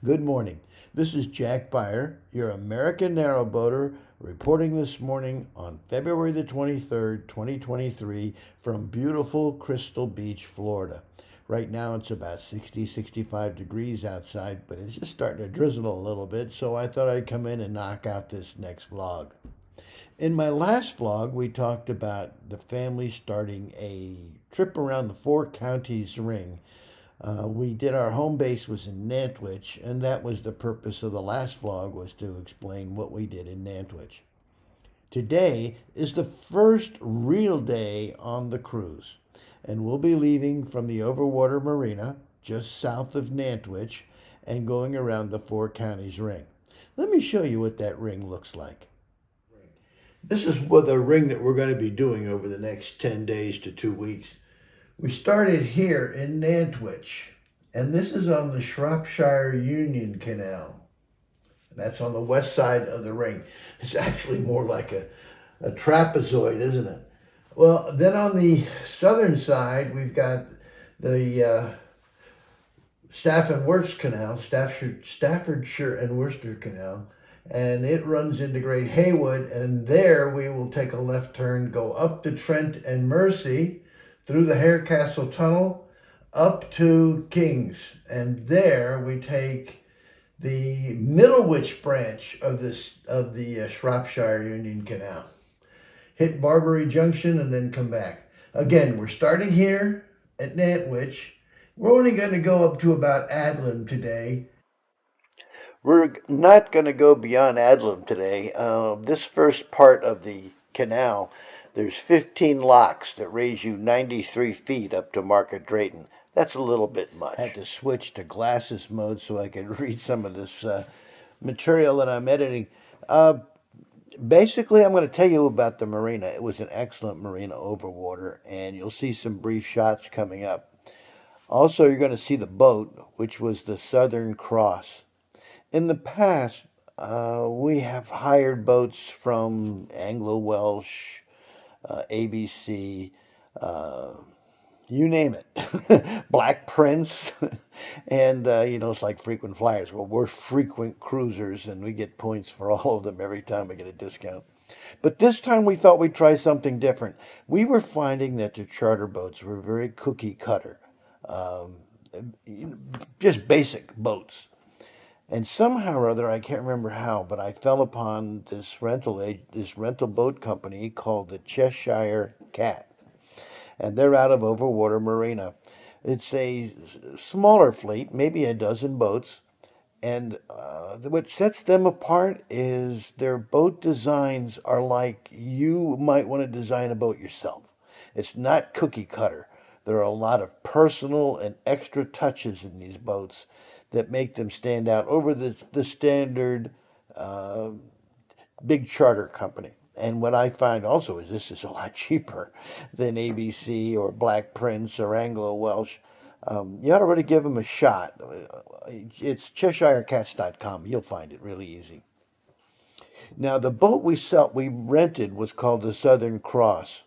Good morning. This is Jack Byer, your American narrowboater, reporting this morning on February the 23rd, 2023, from beautiful Crystal Beach, Florida. Right now it's about 65 degrees outside, but it's just starting to drizzle a little bit, so I thought I'd come in and knock out this next vlog. In my last vlog, we talked about the family starting a trip around the Four Counties Ring. We did our home base was in Nantwich, and that was the purpose of the last vlog, was to explain what we did in Nantwich. Today is the first real day on the cruise, and we'll be leaving from the Overwater Marina, just south of Nantwich, and going around the Four Counties Ring. Let me show you what that ring looks like. This is what the ring that we're going to be doing over the next 10 days to 2 weeks. We started here in Nantwich, and this is on the Shropshire Union Canal. That's on the west side of the ring. It's actually more like a trapezoid, isn't it? Well, then on the southern side, we've got the Staffordshire and Worcester Canal, and it runs into Great Haywood, and there we will take a left turn, go up the Trent and Mersey, through the Harecastle Tunnel, up to Kings, and there we take the Middlewich branch of the Shropshire Union Canal. Hit Barbary Junction and then come back. Again, we're starting here at Nantwich. We're only going to go up to about Audlem today. We're not going to go beyond Audlem today. This first part of the canal, there's 15 locks that raise you 93 feet up to Market Drayton. That's a little bit much. I had to switch to glasses mode so I could read some of this material that I'm editing. Basically, I'm going to tell you about the marina. It was an excellent marina overwater, and you'll see some brief shots coming up. Also, you're going to see the boat, which was the Southern Cross. In the past, we have hired boats from Anglo-Welsh, ABC, you name it, Black Prince, and it's like frequent flyers. Well, we're frequent cruisers, and we get points for all of them every time we get a discount. But this time we thought we'd try something different. We were finding that the charter boats were very cookie cutter, just basic boats. And somehow or other, I can't remember how, but I fell upon this rental boat company called the Cheshire Cat, and they're out of Overwater Marina. It's a smaller fleet, maybe a dozen boats, and what sets them apart is their boat designs are like you might want to design a boat yourself. It's not cookie cutter. There are a lot of personal and extra touches in these boats that make them stand out over the standard big charter company. And what I find also is this is a lot cheaper than ABC or Black Prince or Anglo-Welsh. You ought to really give them a shot. It's CheshireCats.com. You'll find it really easy. Now, the boat we rented was called the Southern Cross.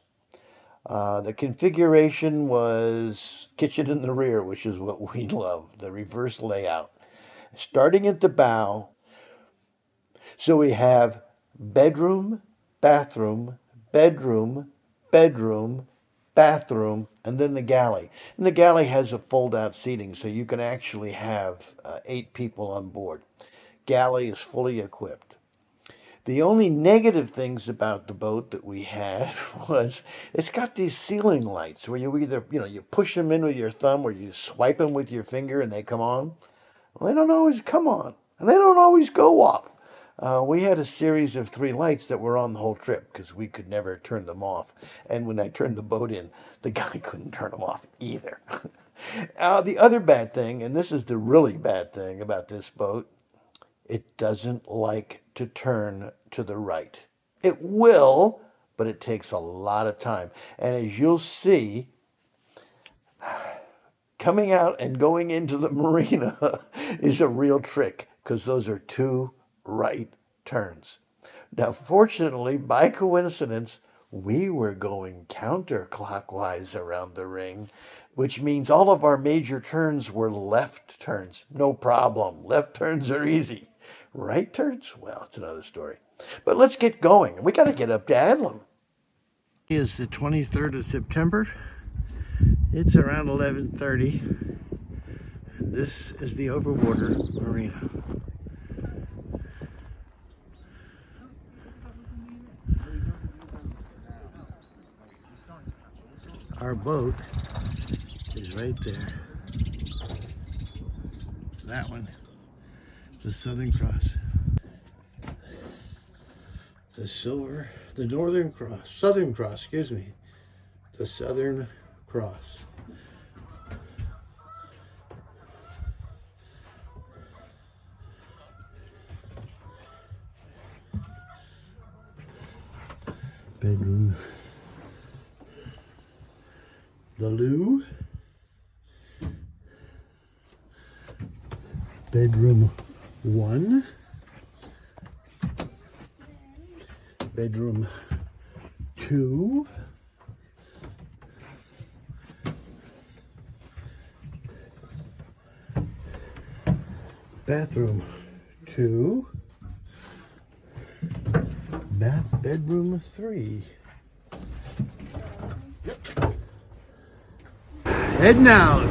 The configuration was kitchen in the rear, which is what we love, the reverse layout. Starting at the bow, so we have bedroom, bathroom, bedroom, bedroom, bathroom, and then the galley. And the galley has a fold-out seating, so you can actually have 8 people on board. Galley is fully equipped. The only negative things about the boat that we had was it's got these ceiling lights where you either, you push them in with your thumb or you swipe them with your finger and they come on. Well, they don't always come on, and they don't always go off. We had a series of 3 lights that were on the whole trip because we could never turn them off. And when I turned the boat in, the guy couldn't turn them off either. The other bad thing, and this is the really bad thing about this boat, it doesn't like to turn to the right. It will, but it takes a lot of time. And as you'll see, coming out and going into the marina is a real trick because those are 2 right turns. Now, fortunately, by coincidence, We were going counterclockwise around the ring, which means all of our major turns were left turns. No problem. Left turns are easy. Right turns? Well, it's another story. But let's get going. We got to get up to Audlem. Is the 23rd of September. It's around 11:30. And this is the Overwater Marina. Our boat is right there. That one, the Southern Cross. The Northern Cross, Southern Cross, excuse me. The Southern Cross. Bedroom. The loo. Bedroom 1. Bedroom 2. Bathroom 2. Bedroom 3. Heading out.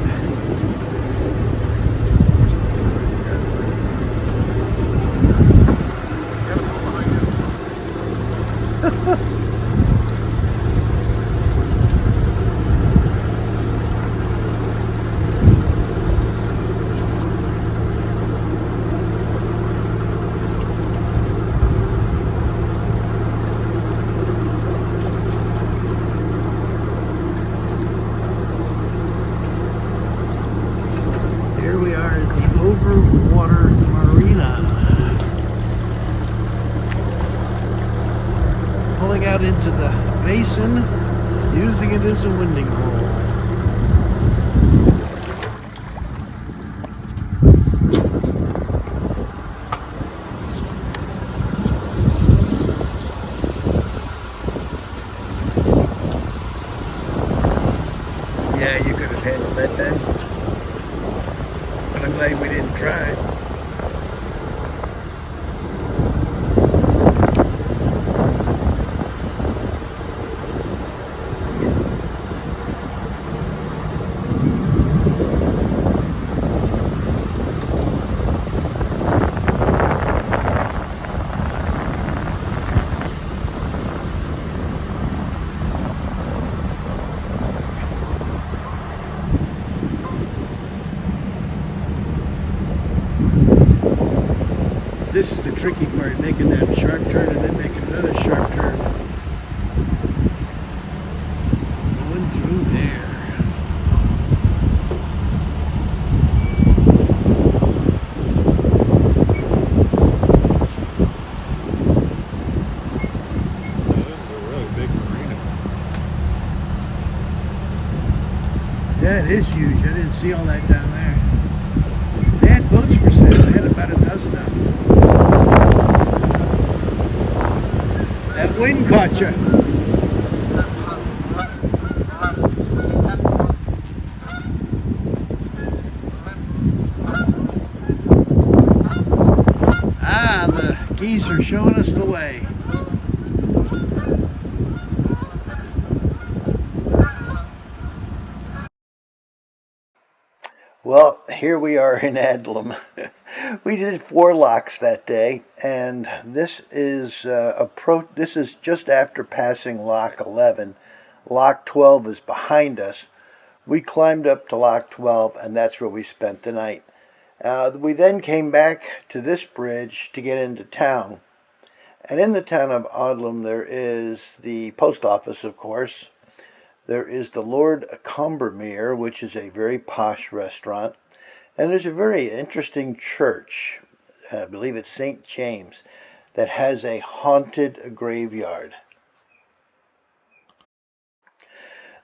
Here we are at the Overwater Marina. Pulling out into the basin, using it as a winding hole. Yeah, you could have handled that then. But I'm glad we didn't try. This is the tricky part, making that sharp turn and then making another sharp turn. Going through there. This is a really big marina. Yeah, it is huge. I didn't see all that down there. They had boats for sale. They had about a dozen of them. That wind caught you. Ah, the geese are showing us the way. Well, here we are in Audlem. We did 4 locks that day, and this is this is just after passing lock 11. Lock 12 is behind us. We climbed up to lock 12, and that's where we spent the night. We then came back to this bridge to get into town. And in the town of Audlem, there is the post office, of course. There is the Lord Combermere, which is a very posh restaurant. And there's a very interesting church, I believe it's St. James, that has a haunted graveyard.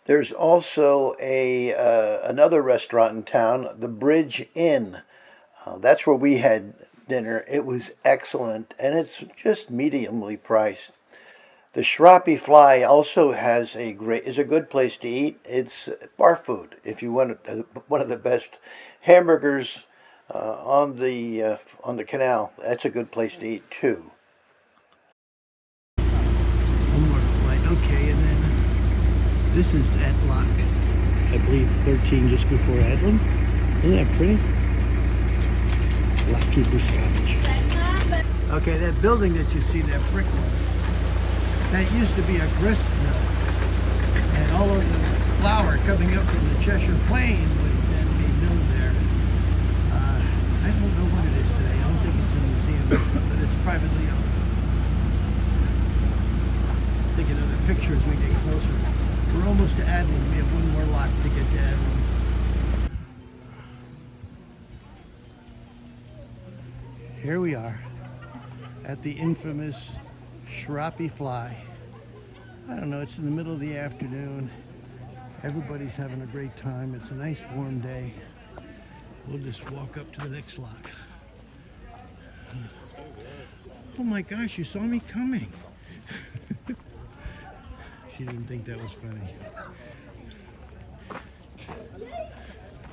There's also another restaurant in town, the Bridge Inn. That's where we had dinner. It was excellent, and it's just mediumly priced. The Shrapi Fly also is a good place to eat. It's bar food. If you want one of the best hamburgers on the canal, that's a good place to eat too. One more flight, okay, and then this is at block, I believe 13, just before Audlem. Isn't that pretty? Lockkeeper's Cottage. Okay, that building that you see, that brick wall, that used to be a grist mill, and all of the flour coming up from the Cheshire Plain would then be milled there. I don't know what it is today. I don't think it's a museum, but it's privately owned. Taking another picture as we get closer. We're almost to Audlem. We have one more lock to get to Audlem. Here we are at the infamous Shrapi Fly. I don't know, it's in the middle of the afternoon. Everybody's having a great time. It's a nice warm day. We'll just walk up to the next lock. Oh my gosh, you saw me coming. She didn't think that was funny.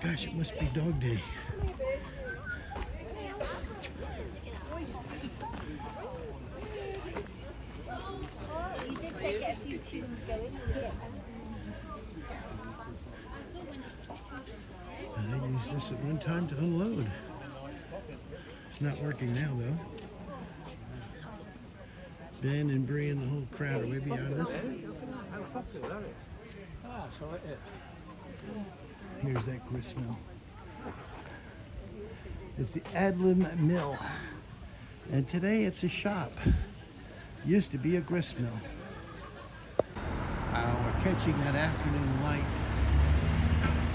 Gosh, it must be dog day. And I used this at one time to unload. It's not working now though. Ben and Bree and the whole crowd are way beyond us. Here's that grist mill. It's the Audlem Mill. And today it's a shop. Used to be a grist mill. We're catching that afternoon light.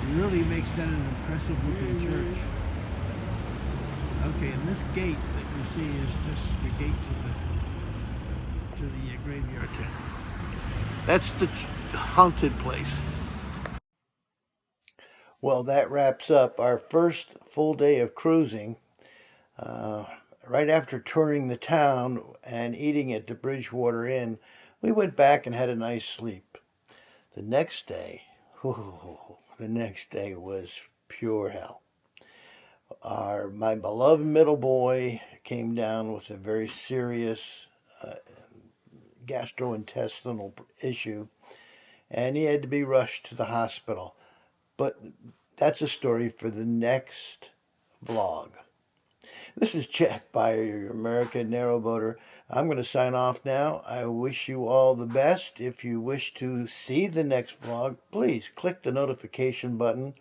It really makes that an impressive looking church. Okay, and this gate that you see is just the gate to the graveyard tent. That's the haunted place. Well, that wraps up our first full day of cruising. Uh, right after touring the town and eating at the Bridgewater Inn, we went back and had a nice sleep. The next day, was pure hell. My beloved middle boy came down with a very serious gastrointestinal issue, and he had to be rushed to the hospital. But that's a story for the next vlog. This is Jack Byer, your American Narrowboater. I'm going to sign off now. I wish you all the best. If you wish to see the next vlog, please click the notification button.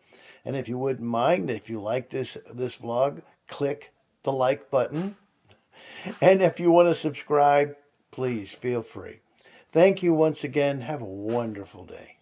And if you wouldn't mind, if you like this vlog, click the like button. And if you want to subscribe, please feel free. Thank you once again. Have a wonderful day.